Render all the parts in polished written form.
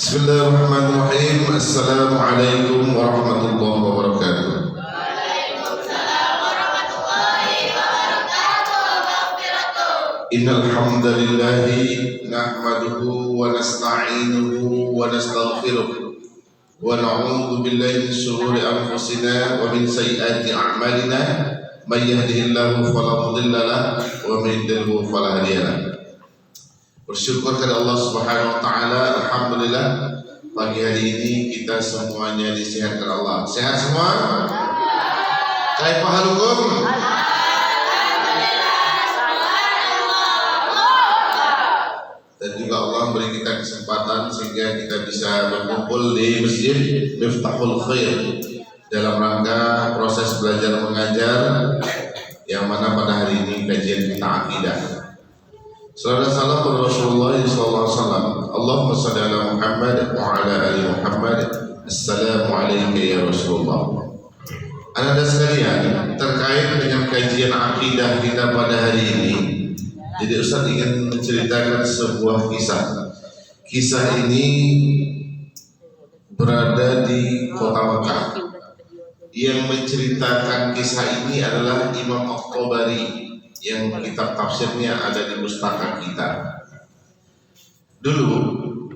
Bismillahirrahmanirrahim. Assalamualaikum warahmatullahi wabarakatuh. Waalaikumsalam warahmatullahi wabarakatuh. Innal hamdalillahi nahmaduhu wa nasta'inuhu wa nastaghfiruh wa na'udzu billahi min shururi anfusina wa min sayyiati a'malina may yahdihillahu fala mudilla lahu wa may yudlil fala hadiya lahu. Bersyukur kepada Allah Subhanahu wa taala, alhamdulillah pagi hari ini kita semuanya disehatkan Allah. Sehat semua? Kaifa halukum? Dan juga Allah beri kita kesempatan sehingga kita bisa berkumpul di Masjid Miftahul Khair dalam rangka proses belajar mengajar yang mana pada hari ini kajian kita akidah. Sallallahu salam kepada Rasulullah sallallahu alaihi wasallam. Allahumma shalli ala Muhammad wa ala ali Muhammad. Assalamu alayka ya Rasulullah. Anda sekalian, terkait dengan kajian akidah kita pada hari ini, jadi Ustaz ingin menceritakan sebuah kisah. Kisah ini berada di kota Mekah. Yang menceritakan kisah ini adalah Imam At-Tabari, yang kitab tafsirnya ada di pustaka kita. Dulu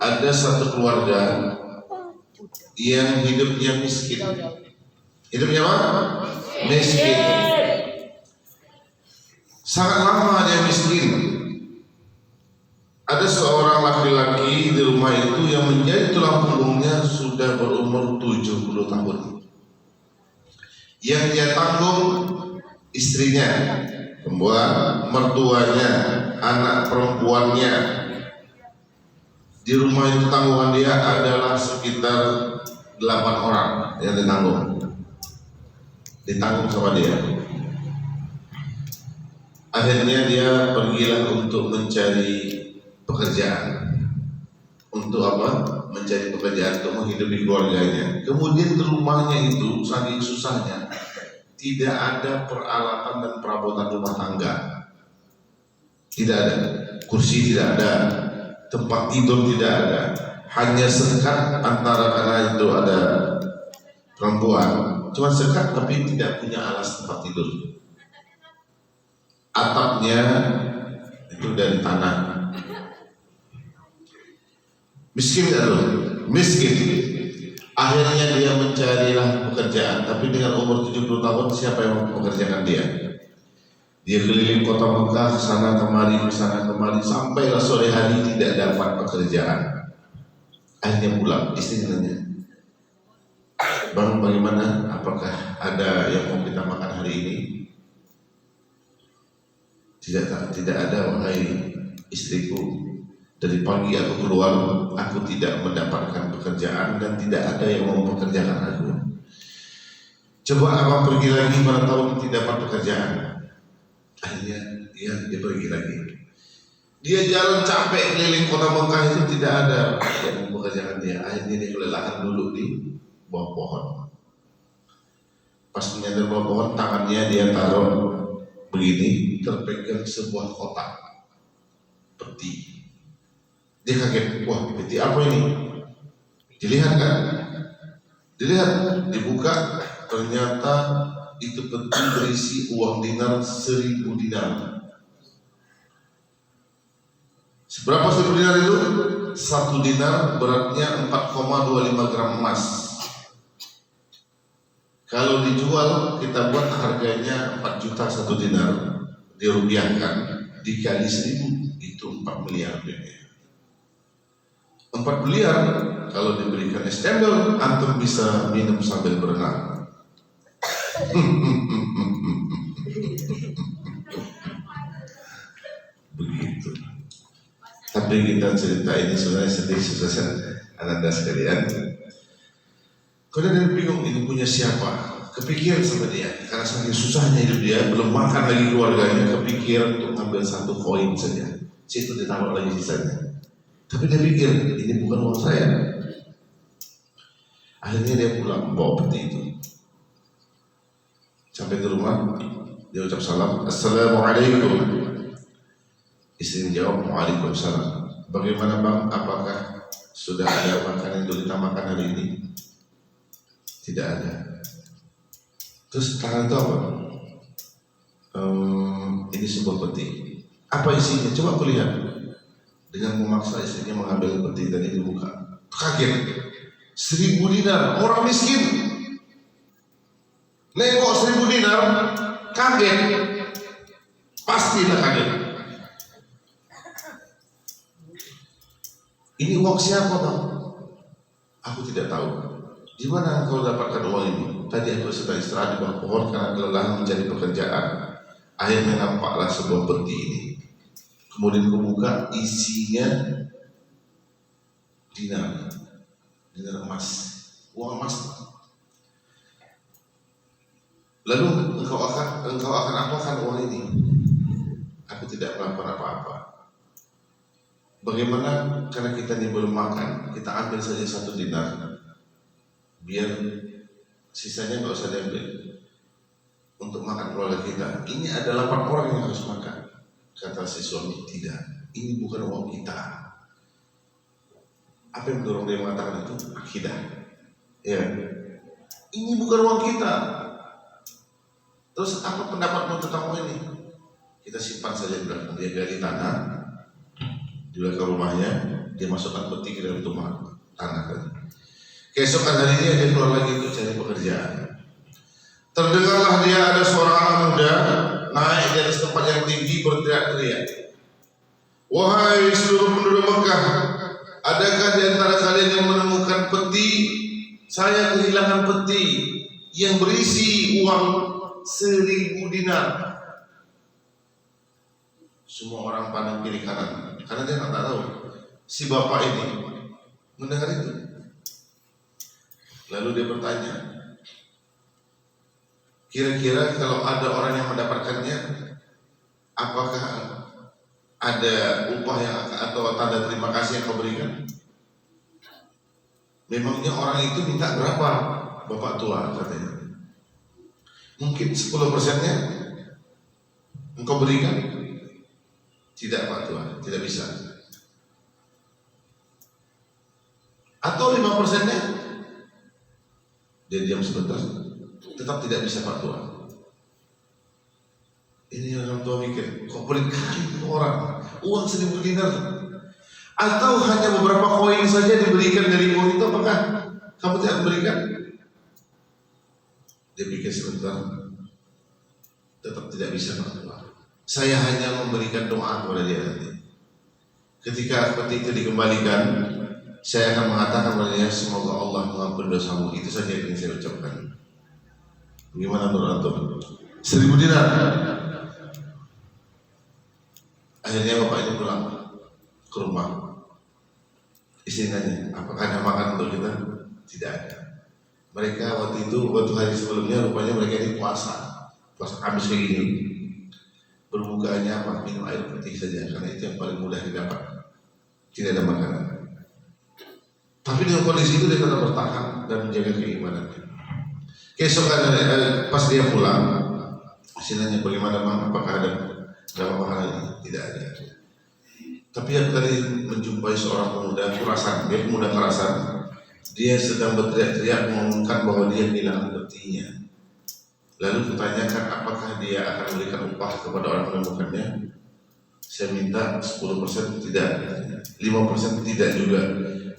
ada satu keluarga yang hidupnya miskin. Hidupnya apa? Miskin. Sangat lama dia miskin. Ada seorang laki-laki di rumah itu yang menjadi tulang punggungnya sudah berumur 70 tahun. Yang dia tanggung istrinya, perempuan, mertuanya, anak perempuannya. Di rumah itu tanggungan dia adalah sekitar 8 orang yang ditanggung sama dia. Akhirnya dia pergilah untuk mencari pekerjaan. Untuk apa? Mencari pekerjaan untuk menghidupi keluarganya. Kemudian di rumahnya itu saking susahnya, tidak ada peralatan dan perabotan rumah tangga. Tidak ada. Kursi tidak ada, tempat tidur tidak ada. Hanya sekat antara, karena itu ada perempuan, cuma sekat tapi tidak punya alas tempat tidur. Atapnya itu dari tanah. Miskin miskin. Akhirnya dia mencarilah pekerjaan, tapi dengan umur 70 tahun siapa yang mempekerjakan dia? Dia keliling kota Mekah, sana kemari, sampailah sore hari tidak dapat pekerjaan. Akhirnya pulang, istrinya nanya, "Bang, bagaimana? Apakah ada yang mau kita makan hari ini?" Tidak ada, wahai istriku. Dari pagi aku keluar, aku tidak mendapatkan pekerjaan dan tidak ada yang mau mempekerjakan aku. Coba abang pergi lagi, mana tahu tidak dapat pekerjaan. Akhirnya dia pergi lagi. Dia jalan capek keliling kota Mekah itu tidak ada yang mempekerjakan dia. Akhirnya dia kelelahan dulu di bawah pohon. Pas menyandar bawah pohon, tangannya dia taruh begini, terpegang sebuah kotak peti. Dia kaget, wah peti apa ini? Dilihat kan? Dilihat, dibuka, ternyata itu peti berisi uang dinar 1000 dinar. Seberapa 1000 dinar itu? 1 dinar beratnya 4,25 gram emas. Kalau dijual, kita buat harganya 4 juta 1 dinar, dirupiahkan, dikali 1000, itu 4 miliar rupiah. 4 miliar kalau diberikan es cendol, antum bisa minum sambil berenang. Begitu. Tapi kita cerita ini sebenarnya sedih susah Anda sekalian. Kalau dia bingung ini punya siapa, kepikiran sama dia karena saking susahnya hidup dia, belum makan lagi keluarganya, kepikiran untuk ngambil 1 koin saja, situ ditaruh lagi sisanya. Tapi dia pikir ini bukan uang saya. Akhirnya dia pulang bawa peti itu. Sampai ke rumah, dia ucap salam, "Assalamualaikum." Istri jawab, "Waalaikumsalam." "Bagaimana bang? Apakah Sudah ada makanan untuk kita makan hari ini? Tidak ada. Terus tangan itu apa? Ini sebuah peti. Apa isinya? Coba aku lihat. Dengan memaksa istrinya mengambil peti tadi dibuka. Kaget. 1.000 dinar, orang miskin. Nengok 1.000 dinar, kaget. Pastilah kaget. Ini uang siapa, Bang? Aku tidak tahu. Di mana engkau dapatkan uang ini? Tadi aku sedang istirahat di bawah pohon karena kelelahan mencari pekerjaan. Akhirnya nampaklah sebuah peti ini. Kemudian kubuka, isinya dinar emas, uang emas. Lalu engkau akan apakan uang ini? Aku tidak melakukan apa-apa. Bagaimana? Karena kita ini belum makan, kita ambil saja 1 dinar, biar sisanya nggak usah diambil untuk makan keluarga kita. Ini ada 8 orang yang harus makan. Kata si suami, tidak, ini bukan uang kita. Apa yang mendorong dia mengatakan itu? Akidah. Ya, ini bukan uang kita. Terus apa pendapatmu tentang uang ini? Kita simpan saja di belakang. Dia gali tanah di belakang rumahnya, dia masukkan peti ke dalam tanah tadi. Keesokan harinya dia keluar lagi untuk cari pekerjaan. Terdengarlah dia ada seorang anak muda naik dari tempat yang tinggi berteriak-teriak, wahai seluruh penduduk Mekah, adakah di antara kalian yang menemukan peti? Saya kehilangan peti yang berisi uang 1.000 dinar. Semua orang pandang kiri kanan karena dia tak tahu si bapak ini mendengar itu. Lalu dia bertanya, kira-kira kalau ada orang yang mendapatkannya, apakah ada upah yang atau tanda terima kasih yang kau berikan? Memangnya orang itu minta berapa, bapak tua? Katanya mungkin 10%-nya engkau berikan? Tidak, pak tua, tidak bisa. Atau 5%-nya? Dia diam sebentar, tetap tidak bisa, pak tua. Ini orang tua mikir, kok pelit kali orang, uang 1.000 dinar, atau hanya beberapa koin saja diberikan dari uang itu, apakah kamu tidak memberikan? Dia pikir sebentar, tetap tidak bisa, pak tua. Saya hanya memberikan doa kepada dia nanti. Ketika peti itu dikembalikan, saya akan mengatakan kepada dia, semoga Allah mengampuni dosamu. Itu saja yang ingin saya ucapkan. Bagaimana menurut antum? 1.000 dinar. Akhirnya bapak ini pulang ke rumah. Istri nanya, apakah ada makan untuk kita? Tidak ada. Mereka waktu hari sebelumnya rupanya mereka ini puasa habis kayak gini. Berbukaannya apa? Minum air putih saja, karena itu yang paling mudah didapat. Tidak ada makanan. Tapi dengan kondisi itu dia tetap bertahan dan menjaga keimanannya. Keesokan pas dia pulang, hasilnya bagaimana bang? Apakah ada makanan ini? Tidak ada. Tapi aku tadi menjumpai seorang pemuda kerasan, dia pemuda kerasan. Dia sedang berteriak-teriak mengumumkan bahwa dia kehilangan petinya. Lalu kutanyakan apakah dia akan memberikan upah kepada orang yang menemukannya. Saya minta 10%, tidak, 5% tidak juga.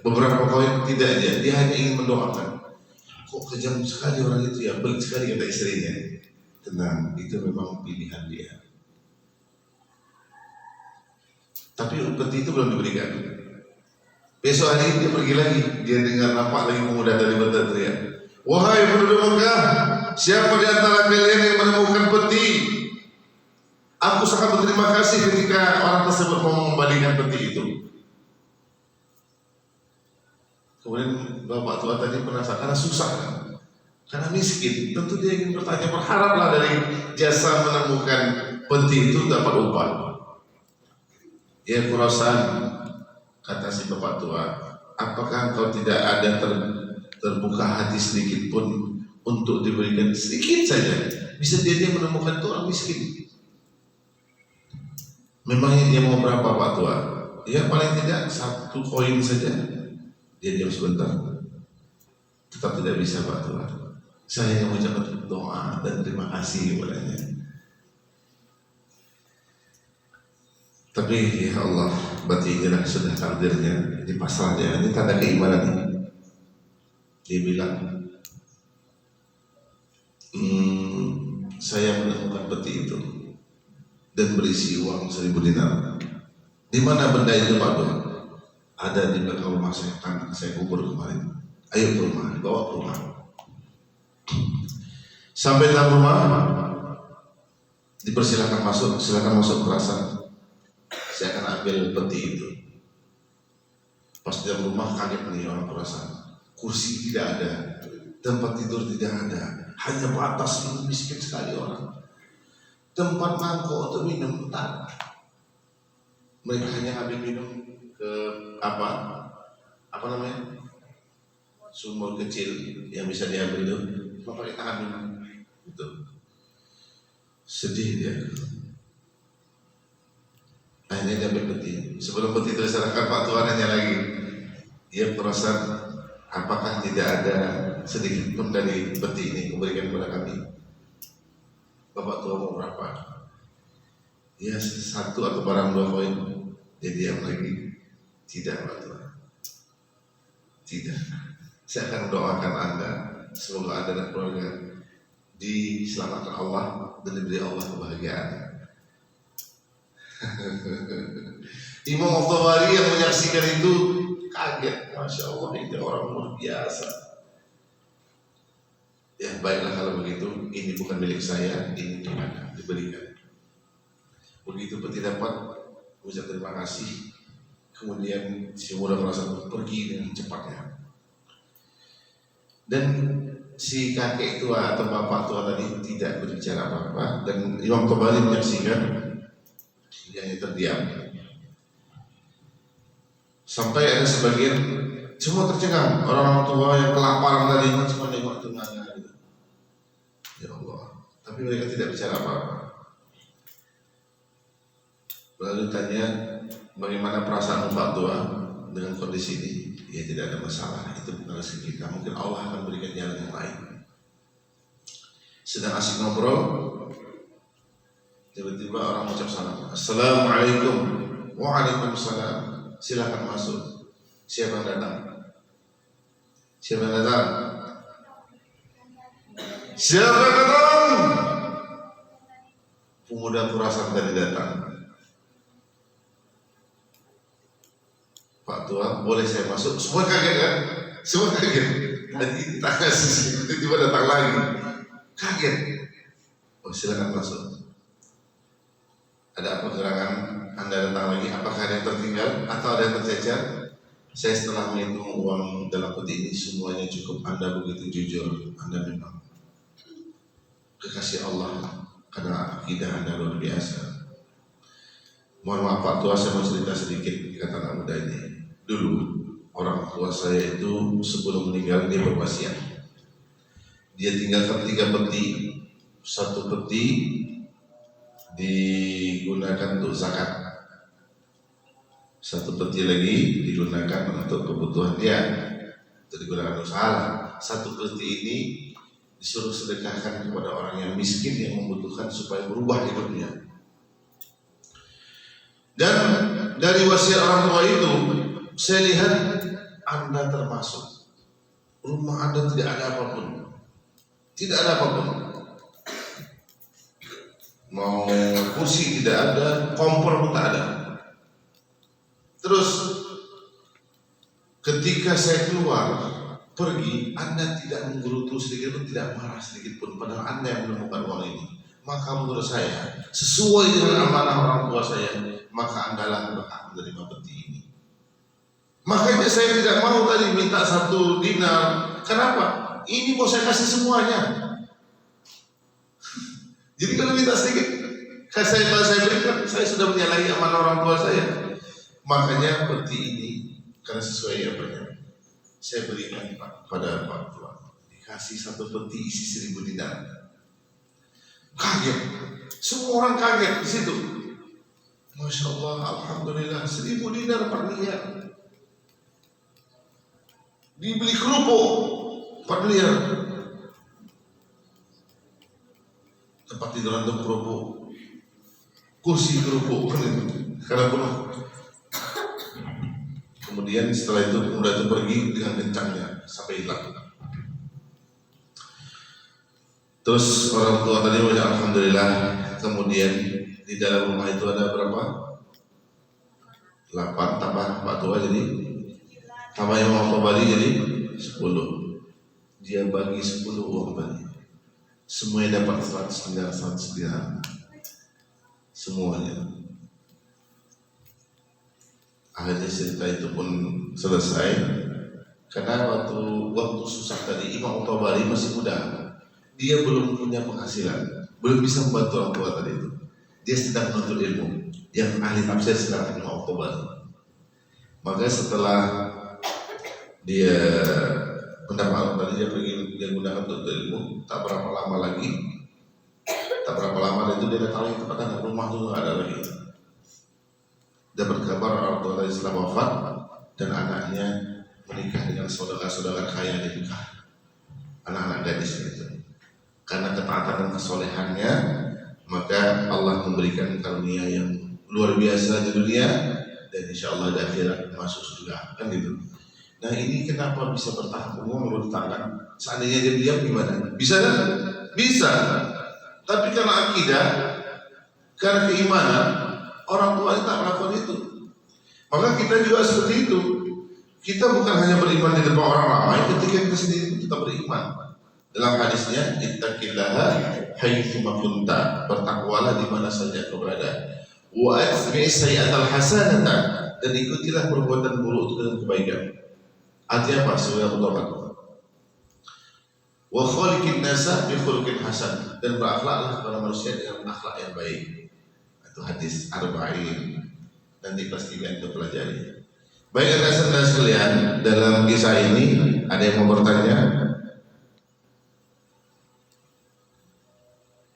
Beberapa koin tidak aja, dia hanya ingin mendoakan. Kok kejam sekali orang itu ya, baik sekali kata istrinya. Tenang, itu memang pilihan dia. Tapi peti itu belum diberikan. Besok hari dia pergi lagi, dia dengar nampak lagi pemuda tadi berteriak, wahai penduduk Mekah, siapa di antara kalian yang menemukan peti? Aku sangat berterima kasih ketika orang tersebut mau mengembalikan peti itu. Kemudian bapak tua tadi penasaran karena susah kan? Karena miskin, tentu dia ingin bertanya, berharaplah dari jasa menemukan peti itu dapat upah. Ya kurasan, kata si bapak tua, apakah engkau tidak ada terbuka hati sedikit pun untuk diberikan sedikit saja? Bisa dia menemukan itu orang miskin. Memangnya dia mau berapa pak tua? Ya paling tidak 1 koin saja. Dia diam sebentar, tetap tidak bisa Pak Tua. Saya yang mengucapkan doa dan terima kasih kepadanya. Tapi ya Allah, berarti inilah sudah takdirnya. Ini pasrahnya, ini tanda keimanan ini. Dia bilang, saya menemukan peti itu dan berisi uang 1000 dinar. Di mana benda itu Pak Tua? Ada di belakang rumah saya, tanah saya kubur kemarin. Ayo ke rumah, dibawa ke rumah. Sampai dalam rumah, dipersilakan masuk, silakan masuk kerasan. Saya akan ambil peti itu. Pas di dalam rumah kaget nih orang kerasan. Kursi tidak ada, tempat tidur tidak ada, hanya batas ini, miskin sekali orang. Tempat mangkok untuk minum tak. Mereka hanya ambil minum ke apa namanya, sumur kecil yang bisa diambil itu, cuma pakai tangan minum. Itu sedih dia. Akhirnya dia ambil peti. Sebelum peti itu diserahkan, Pak Tua nanya lagi. Dia perasan, apakah tidak ada sedikit pun dari peti ini memberikan kepada kami? Bapak Tua mau berapa? Ya 1 atau barang 2 koin. Dia diam lagi. Tidak Pak Tua, tidak. Saya akan doakan Anda, semoga Anda dan keluarga diselamatkan Allah dan diberi Allah kebahagiaan. Imam Al-Tabari yang menyaksikan itu kaget, Masya Allah, ini orang luar biasa. Ya baiklah kalau begitu, ini bukan milik saya, ini milik Anda, diberikan. Begitu peti dapat, ucap terima kasih. Kemudian si muda merasa pergi dengan cepatnya. Dan si kakek tua atau bapak tua tadi tidak berbicara apa-apa, dan Imam Tabari menyaksikan, dia hanya terdiam. Sampai ada sebagian semua tercengang, orang-orang tua yang kelaparan tadi cuma nengok tengahnya gitu. Ya Allah, tapi mereka tidak bicara apa-apa. Lalu tanya, bagaimana perasaan Pak Tua dengan kondisi ini? Ya tidak ada masalah, itu bukan rezeki kita. Mungkin Allah akan berikan jalan yang lain. Sedang asik ngobrol, tiba-tiba orang mengucap salam. Assalamualaikum. Waalaikumsalam. Silakan masuk. Siapa yang datang? Siapa yang datang? Siapa yang datang? Pemuda Khurasan tadi datang. Pak Tua, boleh saya masuk? Semua kaget kan? Semua kaget. Tadi tanya sisi, tiba-tiba datang lagi. Kaget. Oh silakan masuk. Ada apa gerangan Anda datang lagi? Apakah ada yang tertinggal atau ada yang tercecer? Saya setelah menghitung uang dalam peti ini semuanya cukup. Anda begitu jujur, Anda memang kekasih Allah karena akidah Anda luar biasa. Mohon maaf Pak Tua, saya mau cerita sedikit kata anak muda ini. Dulu orang tua saya itu sebelum meninggal dia berwasiat. Dia tinggalkan 3 peti. 1 peti digunakan untuk zakat. 1 peti lagi digunakan untuk kebutuhan dia. Itu digunakan untuk salah. 1 peti ini disuruh sedekahkan kepada orang yang miskin yang membutuhkan supaya berubah hidupnya. Dan dari wasiat orang tua itu, saya lihat Anda termasuk. Rumah Anda tidak ada apapun. Tidak ada apapun. Mau kursi tidak ada, kompor pun tak ada. Terus ketika saya keluar pergi, Anda tidak menggerutu sedikit pun, tidak marah sedikit pun, padahal Anda yang menemukan uang ini. Maka menurut saya sesuai dengan amanah orang tua saya, maka Anda lah berhak menerima peti ini. Makanya saya tidak mau tadi minta 1 dinar. Kenapa? Ini mau saya kasih semuanya. Jadi kalau minta sedikit, kalau saya berikan, saya sudah menyalahi amanah orang tua saya. Makanya peti ini karena sesuai apanya, saya berikan pada Pak Tua. Dikasih 1 peti isi 1000 dinar. Kaget, semua orang kaget di situ. Masya Allah, alhamdulillah, 1000 dinar per niat. dibeli kerupuk 4 miliar. Tempat tiduran untuk kerupuk, kursi kerupuk karena penuh. Kemudian setelah itu pemuda itu pergi dengan kencangnya sampai hilang. Terus orang tua tadi baca alhamdulillah. Kemudian di dalam rumah itu ada berapa? 8 tambah Pak Tua jadi tambah Imam Tabari jadi 10. Dia bagi 10 uang tadi. Semuanya dapat 100 dinar. Semuanya. Akhirnya cerita itu pun selesai. Karena waktu susah tadi Imam Tabari masih muda. Dia belum punya penghasilan, belum bisa membantu orang tua tadi itu. Dia sedang menuntut ilmu. Yang ahli tafsir sedang Imam Tabari. Maka setelah dia mendapat tadi dia pergi dia gunakan untuk ilmu, tak berapa lama itu dia datang lagi ke tempat rumah itu nggak ada lagi. Dapat kabar orang tua tadi setelah wafat dan anaknya menikah dengan saudara-saudara kaya di nikah, anak-anak gadis itu. Karena ketaatan dan kesolehannya, maka Allah memberikan karunia yang luar biasa di dunia dan insya Allah di akhirat masuk surga, kan gitu. Nah ini kenapa bisa bertahan umur menurut tangan? Seandainya dia diam gimana? Bisa kan? Bisa. Tapi karena akidah, karena keimanan, orang tua tak melakukan itu. Maka kita juga seperti itu. Kita bukan hanya beriman di depan orang ramai, ketika kita sendiri pun tetap beriman. Dalam hadisnya, ittaqillaha haitsu ma kunta, bertakwalah di mana saja kau berada. Wa atbi'is sayyi'atal hasanata, dan ikutilah perbuatan buruk itu dengan kebaikan. Artinya apa? Sebagai tobat. Wa khaliqin nasa bi khuluqin hasan, dan berakhlaklah kepada manusia dengan akhlak yang baik. Itu hadis arba'in. Nanti kelas 3 kita pelajari. Baik rekan-rekan sekalian, dalam kisah ini ada yang mau bertanya?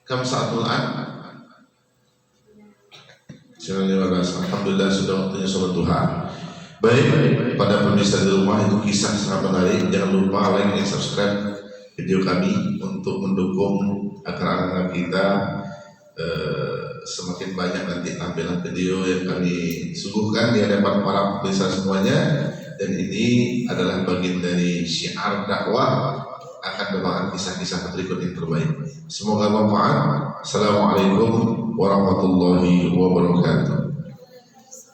Kam sa'atul an? 9:15. Alhamdulillah sudah waktunya sholat duha. Baik, pada pemirsa di rumah, itu kisah sangat menarik. Jangan lupa like dan subscribe video kami untuk mendukung agar anak-anak kita semakin banyak nanti tampilan video yang kami suguhkan di hadapan para pemirsa semuanya. Dan ini adalah bagian dari syiar dakwah, akan membawakan kisah-kisah berikut yang terbaik. Semoga bermanfaat. Assalamualaikum warahmatullahi wabarakatuh.